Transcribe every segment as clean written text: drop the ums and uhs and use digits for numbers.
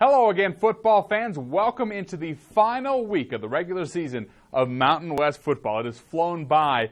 Hello again, football fans. Welcome into the final week of the regular season of Mountain West football. It has flown by.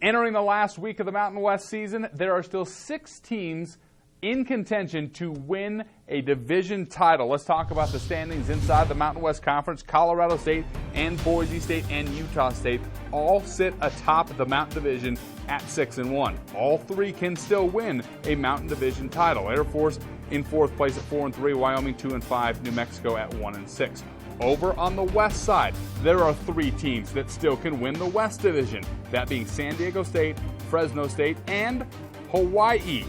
Entering the last week of the Mountain West season, there are still 6 teams in contention to win a division title. Let's talk about the standings inside the Mountain West Conference. Colorado State and Boise State and Utah State all sit atop the Mountain Division at 6-1. All 3 can still win a Mountain Division title. Air Force in 4th place at 4-3, Wyoming 2-5, New Mexico at 1-6. Over on the west side, there are 3 teams that still can win the West Division, that being San Diego State, Fresno State, and Hawaii.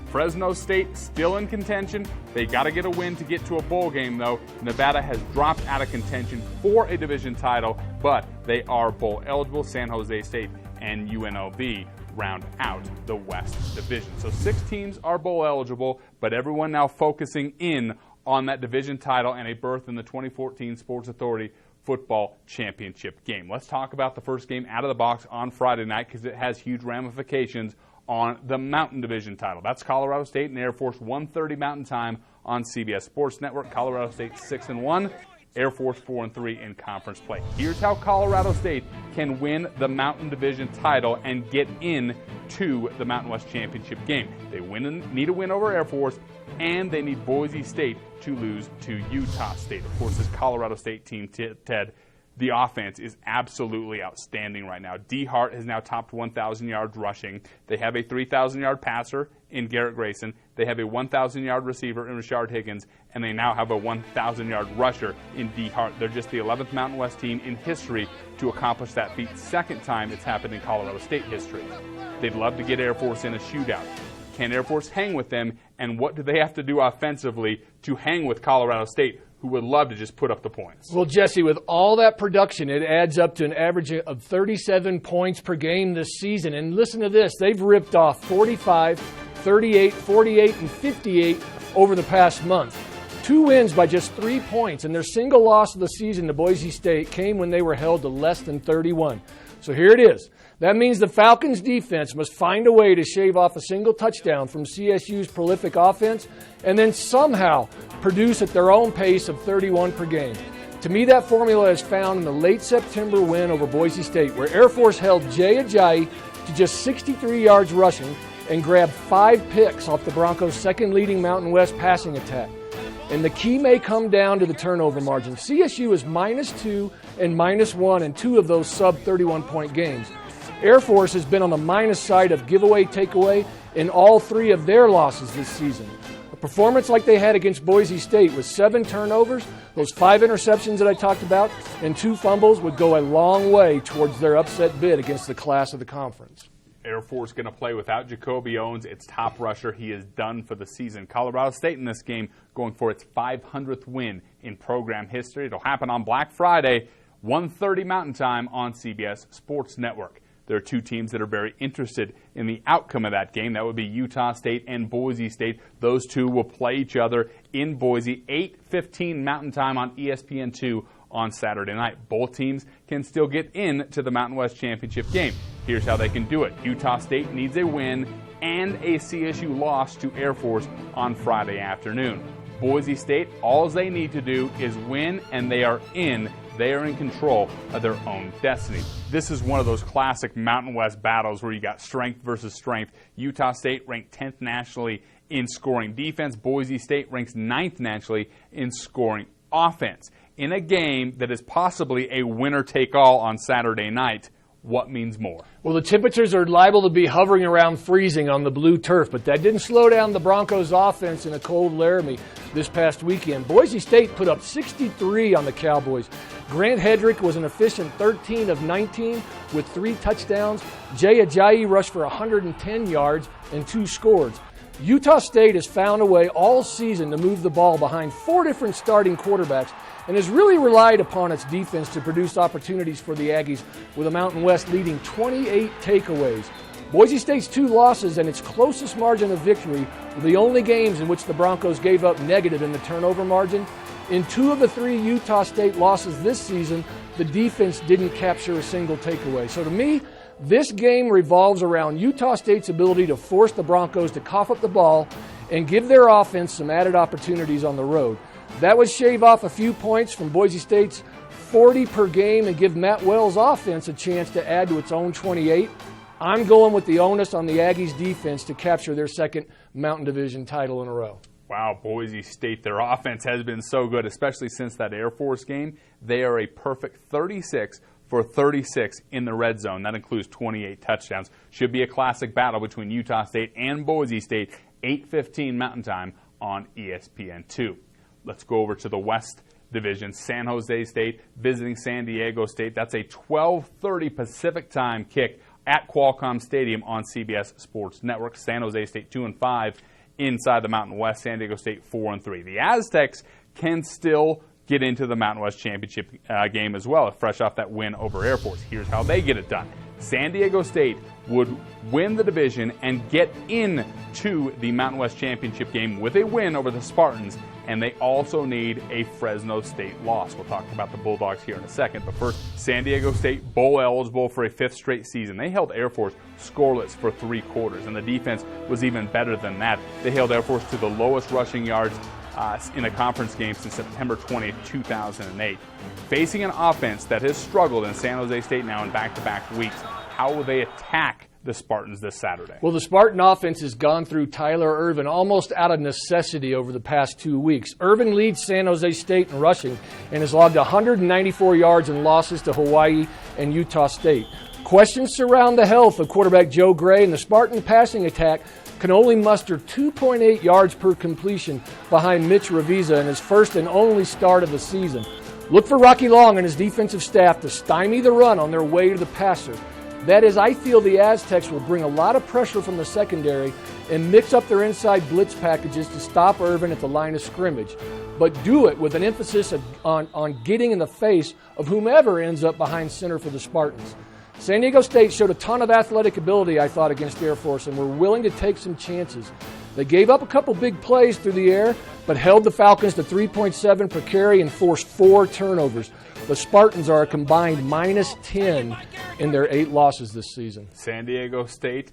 Fresno State still in contention. They got to get a win to get to a bowl game, though. Nevada has dropped out of contention for a division title, but they are bowl eligible. San Jose State and UNLV round out the West Division. So 6 teams are bowl eligible, but everyone now focusing in on that division title and a berth in the 2014 Sports Authority Football Championship game. Let's talk about the first game out of the box on Friday night because it has huge ramifications on the Mountain Division title. That's Colorado State and Air Force, 1:30 Mountain Time on CBS Sports Network. Colorado State 6-1, Air Force 4-3 in conference play. Here's how Colorado State can win the Mountain Division title and get in to the Mountain West Championship game. They need a win over Air Force, and they need Boise State to lose to Utah State. Of course, this Colorado State team, Ted, the offense is absolutely outstanding right now. D. Hart has now topped 1,000 yards rushing. They have a 3,000-yard passer in Garrett Grayson. They have a 1,000-yard receiver in Rashard Higgins, and they now have a 1,000-yard rusher in D. Hart. They're just the 11th Mountain West team in history to accomplish that feat. Second time it's happened in Colorado State history. They'd love to get Air Force in a shootout. Can Air Force hang with them, and what do they have to do offensively to hang with Colorado State, who would love to just put up the points? Well, Jesse, with all that production, it adds up to an average of 37 points per game this season. And listen to this. They've ripped off 45, 38, 48, and 58 over the past month. 2 wins by just 3 points, and their single loss of the season to Boise State came when they were held to less than 31. So here it is. That means the Falcons' defense must find a way to shave off a single touchdown from CSU's prolific offense and then somehow produce at their own pace of 31 per game. To me, that formula is found in the late September win over Boise State, where Air Force held Jay Ajayi to just 63 yards rushing and grabbed 5 picks off the Broncos' second leading Mountain West passing attack. And the key may come down to the turnover margin. CSU is -2 and -1 in 2 of those sub-31-point games. Air Force has been on the minus side of giveaway, takeaway in all 3 of their losses this season. A performance like they had against Boise State with 7 turnovers, those 5 interceptions that I talked about, and 2 fumbles would go a long way towards their upset bid against the class of the conference. Air Force going to play without Jacoby Owens, its top rusher. He is done for the season. Colorado State in this game going for its 500th win in program history. It'll happen on Black Friday, 1:30 Mountain Time on CBS Sports Network. There are 2 teams that are very interested in the outcome of that game. That would be Utah State and Boise State. Those 2 will play each other in Boise, 8:15 Mountain Time on ESPN2 on Saturday night. Both teams can still get into the Mountain West Championship game. Here's how they can do it. Utah State needs a win and a CSU loss to Air Force on Friday afternoon. Boise State, all they need to do is win, and they are in. They are in control of their own destiny. This is one of those classic Mountain West battles where you got strength versus strength. Utah State ranked 10th nationally in scoring defense. Boise State ranks 9th nationally in scoring offense. In a game that is possibly a winner-take-all on Saturday night, what means more? Well, the temperatures are liable to be hovering around freezing on the blue turf, but that didn't slow down the Broncos' offense in a cold Laramie this past weekend. Boise State put up 63 on the Cowboys. Grant Hedrick was an efficient 13 of 19 with 3 touchdowns. Jay Ajayi rushed for 110 yards and 2 scores. Utah State has found a way all season to move the ball behind 4 different starting quarterbacks and has really relied upon its defense to produce opportunities for the Aggies, with the Mountain West leading 28 takeaways. Boise State's 2 losses and its closest margin of victory were the only games in which the Broncos gave up negative in the turnover margin. In 2 of the 3 Utah State losses this season, the defense didn't capture a single takeaway. So to me, this game revolves around Utah State's ability to force the Broncos to cough up the ball and give their offense some added opportunities on the road. That would shave off a few points from Boise State's 40 per game and give Matt Wells' offense a chance to add to its own 28. I'm going with the onus on the Aggies' defense to capture their second Mountain Division title in a row. Wow, Boise State, their offense has been so good, especially since that Air Force game. They are a perfect 36 for 36 in the red zone. That includes 28 touchdowns. Should be a classic battle between Utah State and Boise State, 8:15 Mountain Time on ESPN2. Let's go over to the West Division. San Jose State visiting San Diego State. That's a 12:30 Pacific Time kick at Qualcomm Stadium on CBS Sports Network. San Jose State 2-5 inside the Mountain West. San Diego State 4-3. The Aztecs can still get into the Mountain West Championship game as well, fresh off that win over Air Force. Here's how they get it done. San Diego State would win the division and get into the Mountain West Championship game with a win over the Spartans, and they also need a Fresno State loss. We'll talk about the Bulldogs here in a second, but first, San Diego State bowl eligible for a 5th straight season. They held Air Force scoreless for 3 quarters, and the defense was even better than that. They held Air Force to the lowest rushing yards in a conference game since September 20th, 2008. Facing an offense that has struggled in San Jose State now in back-to-back weeks, how will they attack the Spartans this Saturday? Well, the Spartan offense has gone through Tyler Ervin almost out of necessity over the past 2 weeks. Ervin leads San Jose State in rushing and has logged 194 yards in losses to Hawaii and Utah State. Questions surround the health of quarterback Joe Gray, and the Spartan passing attack can only muster 2.8 yards per completion behind Mitch Ravizza in his first and only start of the season. Look for Rocky Long and his defensive staff to stymie the run on their way to the passer. That is, I feel the Aztecs will bring a lot of pressure from the secondary and mix up their inside blitz packages to stop Ervin at the line of scrimmage, but do it with an emphasis on getting in the face of whomever ends up behind center for the Spartans. San Diego State showed a ton of athletic ability, I thought, against Air Force and were willing to take some chances. They gave up a couple big plays through the air, but held the Falcons to 3.7 per carry and forced 4 turnovers. The Spartans are a combined -10 in their 8 losses this season. San Diego State,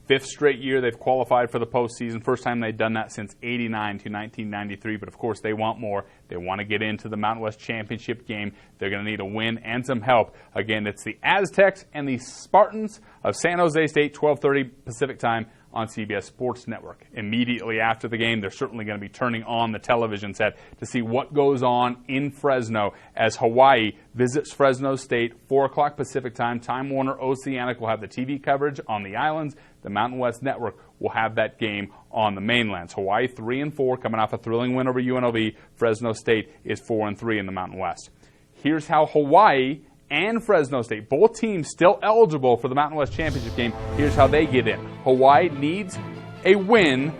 5th straight year they've qualified for the postseason. First time they've done that since '89 to 1993, but of course they want more. They want to get into the Mountain West Championship game. They're going to need a win and some help. Again, it's the Aztecs and the Spartans of San Jose State, 12:30 Pacific Time on CBS Sports Network. Immediately after the game, they're certainly going to be turning on the television set to see what goes on in Fresno as Hawaii visits Fresno State, 4 o'clock Pacific Time. Time Warner Oceanic will have the TV coverage on the islands. The Mountain West Network will have that game on the mainlands. Hawaii 3-4, coming off a thrilling win over UNLV. Fresno State is 4-3 in the Mountain West. Here's how Hawaii and Fresno State, both teams still eligible for the Mountain West Championship game, here's how they get in. Hawaii needs a win,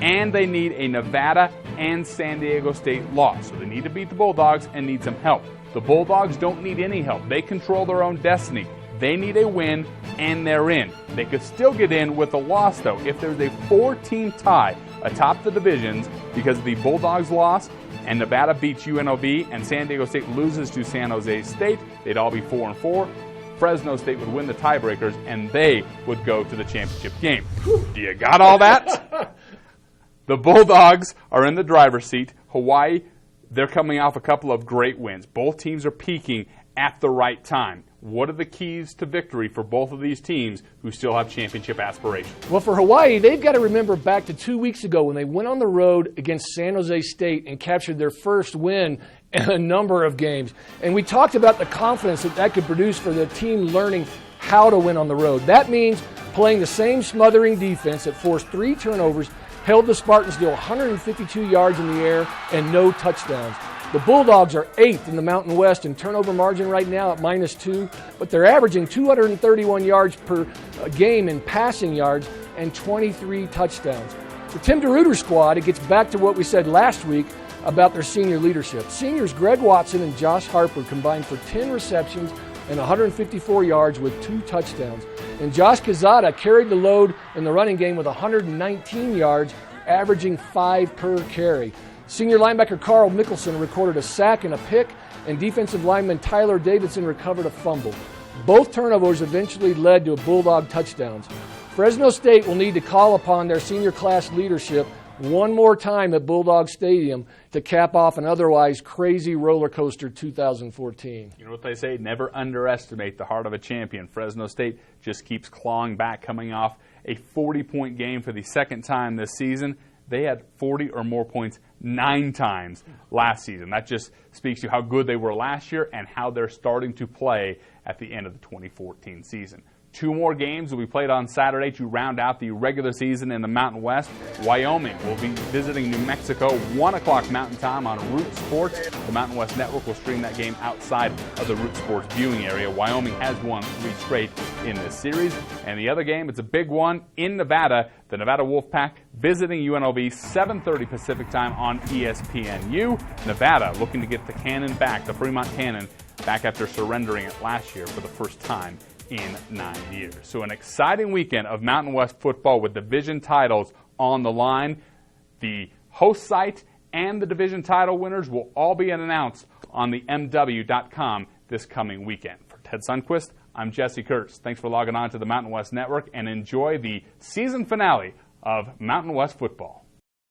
and they need a Nevada and San Diego State loss. So they need to beat the Bulldogs and need some help. The Bulldogs don't need any help. They control their own destiny. They need a win, and they're in. They could still get in with a loss, though. If there's a 4-team tie atop the divisions because of the Bulldogs' loss, and Nevada beats UNLV, and San Diego State loses to San Jose State, they'd all be 4-4. Fresno State would win the tiebreakers, and they would go to the championship game. Do you got all that? The Bulldogs are in the driver's seat. Hawaii, they're coming off a couple of great wins. Both teams are peaking at the right time. What are the keys to victory for both of these teams who still have championship aspirations? Well, for Hawaii, they've got to remember back to 2 weeks ago when they went on the road against San Jose State and captured their first win in a number of games. And we talked about the confidence that could produce for the team learning how to win on the road. That means playing the same smothering defense that forced 3 turnovers, held the Spartans to 152 yards in the air and no touchdowns. The Bulldogs are 8th in the Mountain West in turnover margin right now at -2, but they're averaging 231 yards per game in passing yards and 23 touchdowns. The Tim DeRuyter squad, it gets back to what we said last week about their senior leadership. Seniors Greg Watson and Josh Harper combined for 10 receptions and 154 yards with 2 touchdowns. And Josh Quezada carried the load in the running game with 119 yards, averaging 5 per carry. Senior linebacker Carl Mickelson recorded a sack and a pick, and defensive lineman Tyler Davidson recovered a fumble. Both turnovers eventually led to Bulldog touchdowns. Fresno State will need to call upon their senior class leadership one more time at Bulldog Stadium to cap off an otherwise crazy roller coaster 2014. You know what they say? Never underestimate the heart of a champion. Fresno State just keeps clawing back, coming off a 40-point game for the second time this season. They had 40 or more points 9 times last season. That just speaks to how good they were last year and how they're starting to play at the end of the 2014 season. 2 more games will be played on Saturday to round out the regular season in the Mountain West. Wyoming will be visiting New Mexico, 1 o'clock Mountain Time on Root Sports. The Mountain West Network will stream that game outside of the Root Sports viewing area. Wyoming has won 3 straight in this series. And the other game, it's a big one in Nevada. The Nevada Wolfpack visiting UNLV, 7:30 Pacific Time on ESPNU. Nevada looking to get the Cannon back, the Fremont Cannon, back after surrendering it last year for the first time in 9 years. So an exciting weekend of Mountain West football with division titles on the line. The host site and the division title winners will all be announced on the MW.com this coming weekend. For Ted Sundquist, I'm Jesse Kurtz. Thanks for logging on to the Mountain West Network and enjoy the season finale of Mountain West football.